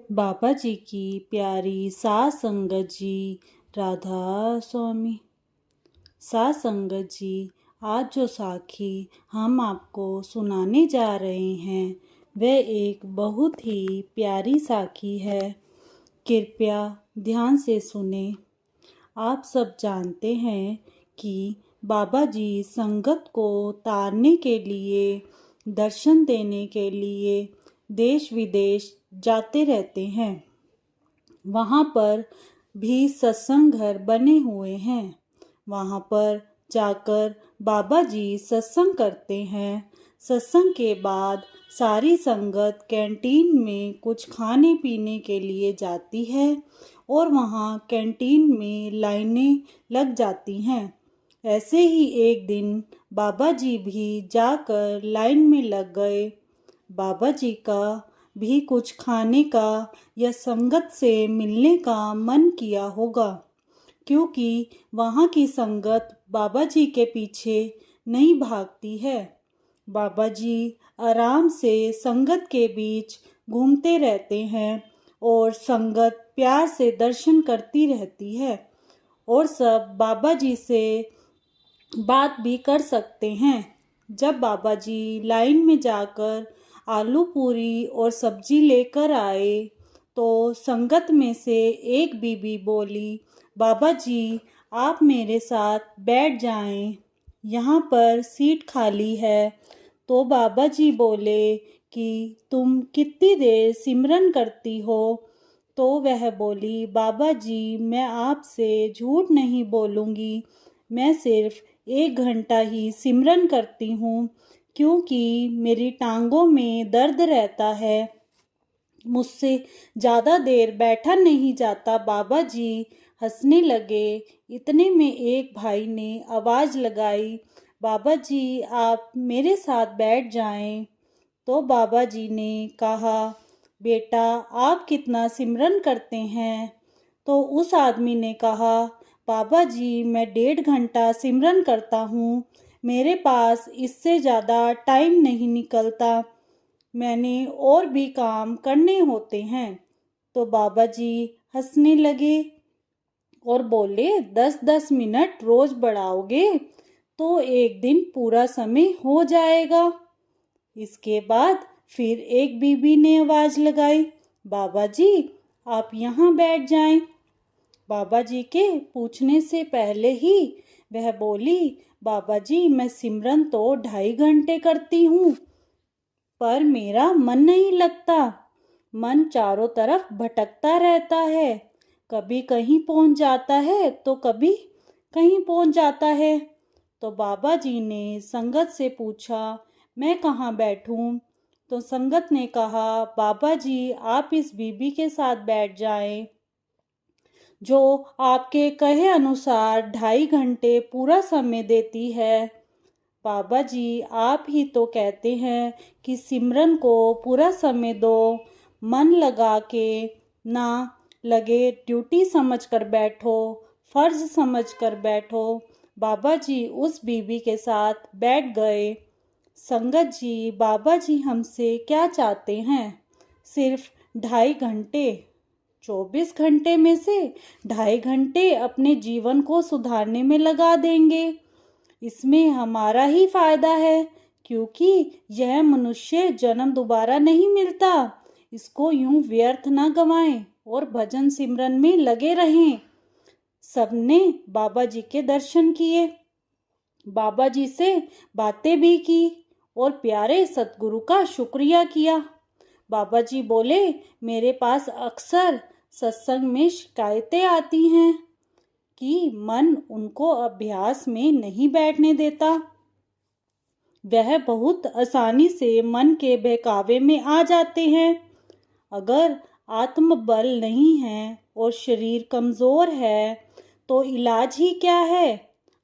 बाबा जी की प्यारी सास संगत जी। राधा स्वामी। सास संगत जी, आज जो साखी हम आपको सुनाने जा रहे हैं वह एक बहुत ही प्यारी साखी है। कृपया ध्यान से सुने। आप सब जानते हैं कि बाबा जी संगत को तारने के लिए, दर्शन देने के लिए देश विदेश जाते रहते हैं। वहाँ पर भी सत्संग घर बने हुए हैं। वहाँ पर जाकर बाबा जी सत्संग करते हैं। सत्संग के बाद सारी संगत कैंटीन में कुछ खाने पीने के लिए जाती है और वहाँ कैंटीन में लाइनें लग जाती हैं। ऐसे ही एक दिन बाबा जी भी जाकर लाइन में लग गए। बाबा जी का भी कुछ खाने का या संगत से मिलने का मन किया होगा, क्योंकि वहाँ की संगत बाबा जी के पीछे नहीं भागती है। बाबा जी आराम से संगत के बीच घूमते रहते हैं और संगत प्यार से दर्शन करती रहती है और सब बाबा जी से बात भी कर सकते हैं। जब बाबा जी लाइन में जाकर आलू पूरी और सब्जी लेकर आए तो संगत में से एक बीबी बोली, बाबा जी आप मेरे साथ बैठ जाएं, यहाँ पर सीट खाली है। तो बाबा जी बोले कि तुम कितनी देर सिमरन करती हो? तो वह बोली, बाबा जी मैं आपसे झूठ नहीं बोलूँगी, मैं सिर्फ 1 घंटा ही सिमरन करती हूँ, क्योंकि मेरी टांगों में दर्द रहता है, मुझसे ज़्यादा देर बैठा नहीं जाता। बाबा जी हंसने लगे। इतने में एक भाई ने आवाज़ लगाई, बाबा जी आप मेरे साथ बैठ जाएं। तो बाबा जी ने कहा, बेटा आप कितना सिमरन करते हैं? तो उस आदमी ने कहा, बाबा जी मैं 1.5 घंटा सिमरन करता हूँ, मेरे पास इससे ज़्यादा टाइम नहीं निकलता, मैंने और भी काम करने होते हैं। तो बाबा जी हंसने लगे और बोले, 10-10 मिनट रोज बढ़ाओगे तो एक दिन पूरा समय हो जाएगा। इसके बाद फिर एक बीबी ने आवाज लगाई, बाबा जी आप यहाँ बैठ जाएं। बाबा जी के पूछने से पहले ही वह बोली, बाबा जी मैं सिमरन तो 2.5 घंटे करती हूँ, पर मेरा मन नहीं लगता, मन चारों तरफ भटकता रहता है, कभी कहीं पहुंच जाता है तो कभी कहीं पहुंच जाता है। तो बाबा जी ने संगत से पूछा, मैं कहाँ बैठूं? तो संगत ने कहा, बाबा जी आप इस बीबी के साथ बैठ जाएं, जो आपके कहे अनुसार 2.5 घंटे पूरा समय देती है। बाबा जी आप ही तो कहते हैं कि सिमरन को पूरा समय दो, मन लगा के ना लगे ड्यूटी समझकर बैठो, फर्ज समझकर बैठो। बाबा जी उस बीबी के साथ बैठ गए। संगत जी बाबा जी हमसे क्या चाहते हैं? सिर्फ 2.5 घंटे। 24 घंटे में से 2.5 घंटे अपने जीवन को सुधारने में लगा देंगे। इसमें हमारा ही फायदा है, क्योंकि यह मनुष्य जन्म दोबारा नहीं मिलता। इसको यूं व्यर्थ ना गवाएं और भजन सिमरन में लगे रहें। सबने बाबा जी के दर्शन किए, बाबा जी से बातें भी की और प्यारे सतगुरु का शुक्रिया किया। बाबा जी बोले, मेरे पास अक्सर सत्संग में शिकायतें आती हैं कि मन उनको अभ्यास में नहीं बैठने देता। वह बहुत आसानी से मन के बहकावे में आ जाते हैं। अगर आत्मबल नहीं है और शरीर कमज़ोर है तो इलाज ही क्या है?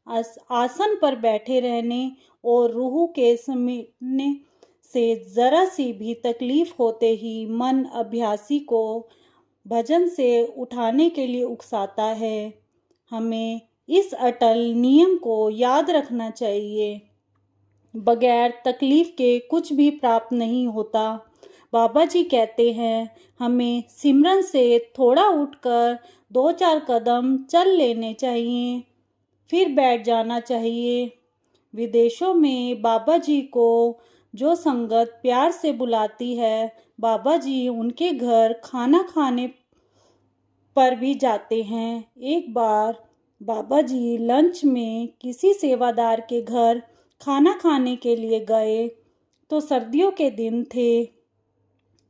आसन पर बैठे रहने और रूह के समेटने से ज़रा सी भी तकलीफ होते ही मन अभ्यासी को भजन से उठाने के लिए उकसाता है। हमें इस अटल नियम को याद रखना चाहिए, बगैर तकलीफ के कुछ भी प्राप्त नहीं होता। बाबा जी कहते हैं हमें सिमरन से थोड़ा उठकर 2-4 कदम चल लेने चाहिए, फिर बैठ जाना चाहिए। विदेशों में बाबा जी को जो संगत प्यार से बुलाती है, बाबा जी उनके घर खाना खाने पर भी जाते हैं। एक बार बाबा जी लंच में किसी सेवादार के घर खाना खाने के लिए गए तो सर्दियों के दिन थे।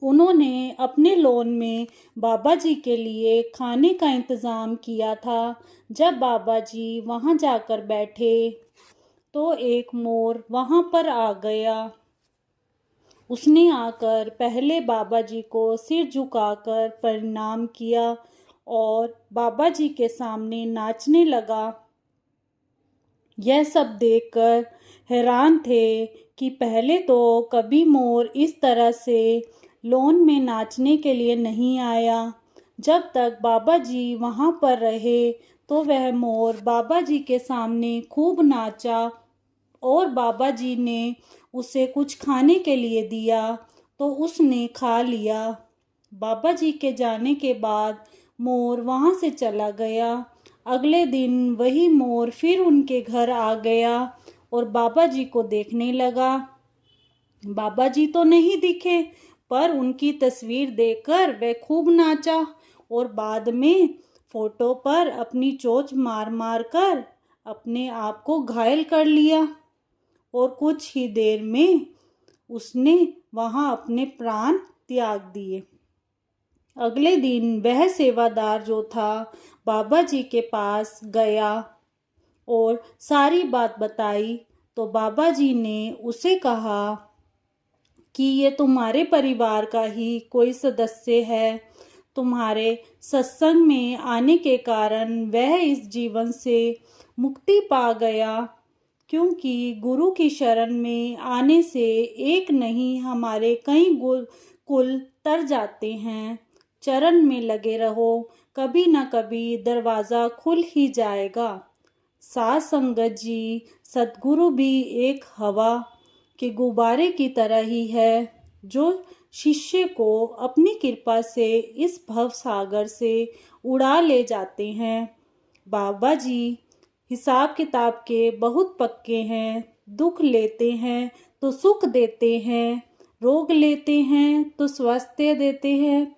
उन्होंने अपने लॉन में बाबा जी के लिए खाने का इंतज़ाम किया था। जब बाबा जी वहाँ जाकर बैठे तो एक मोर वहाँ पर आ गया। उसने आकर पहले बाबा जी को सिर झुकाकर प्रणाम किया और बाबा जी के सामने नाचने लगा। यह सब देखकर हैरान थे कि पहले तो कभी मोर इस तरह से लॉन में नाचने के लिए नहीं आया। जब तक बाबा जी वहाँ पर रहे तो वह मोर बाबा जी के सामने खूब नाचा और बाबा जी ने उसे कुछ खाने के लिए दिया तो उसने खा लिया। बाबा जी के जाने के बाद मोर वहाँ से चला गया। अगले दिन वही मोर फिर उनके घर आ गया और बाबा जी को देखने लगा। बाबा जी तो नहीं दिखे, पर उनकी तस्वीर देखकर वह खूब नाचा और बाद में फोटो पर अपनी चोंच मार मार कर अपने आप को घायल कर लिया और कुछ ही देर में उसने वहाँ अपने प्राण त्याग दिए। अगले दिन वह सेवादार जो था बाबा जी के पास गया और सारी बात बताई तो बाबा जी ने उसे कहा कि ये तुम्हारे परिवार का ही कोई सदस्य है। तुम्हारे सत्संग में आने के कारण वह इस जीवन से मुक्ति पा गया, क्योंकि गुरु की शरण में आने से एक नहीं हमारे कई कुल तर जाते हैं। चरण में लगे रहो, कभी ना कभी दरवाज़ा खुल ही जाएगा। साध संगत जी, सद्गुरु भी एक हवा के गुब्बारे की तरह ही है, जो शिष्य को अपनी कृपा से इस भव सागर से उड़ा ले जाते हैं। बाबा जी हिसाब किताब के बहुत पक्के हैं। दुख लेते हैं तो सुख देते हैं, रोग लेते हैं तो स्वास्थ्य देते हैं,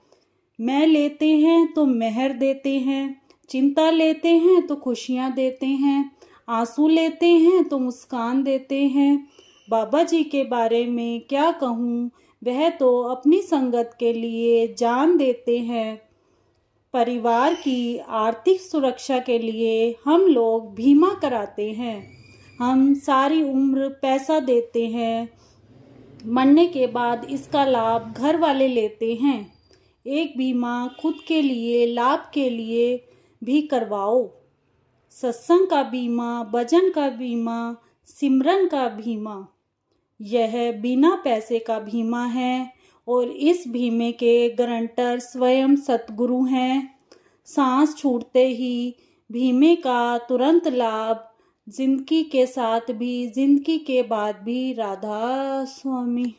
मैं लेते हैं तो मेहर देते हैं, चिंता लेते हैं तो खुशियाँ देते हैं, आंसू लेते हैं तो मुस्कान देते हैं। बाबा जी के बारे में क्या कहूँ, वह तो अपनी संगत के लिए जान देते हैं। परिवार की आर्थिक सुरक्षा के लिए हम लोग बीमा कराते हैं। हम सारी उम्र पैसा देते हैं, मरने के बाद इसका लाभ घर वाले लेते हैं। एक बीमा खुद के लिए लाभ के लिए भी करवाओ। सत्संग का बीमा, भजन का बीमा, सिमरन का बीमा, यह बिना पैसे का बीमा है और इस बीमे के गारंटर स्वयं सतगुरु हैं। सांस छूटते ही बीमे का तुरंत लाभ, जिंदगी के साथ भी जिंदगी के बाद भी। राधा स्वामी।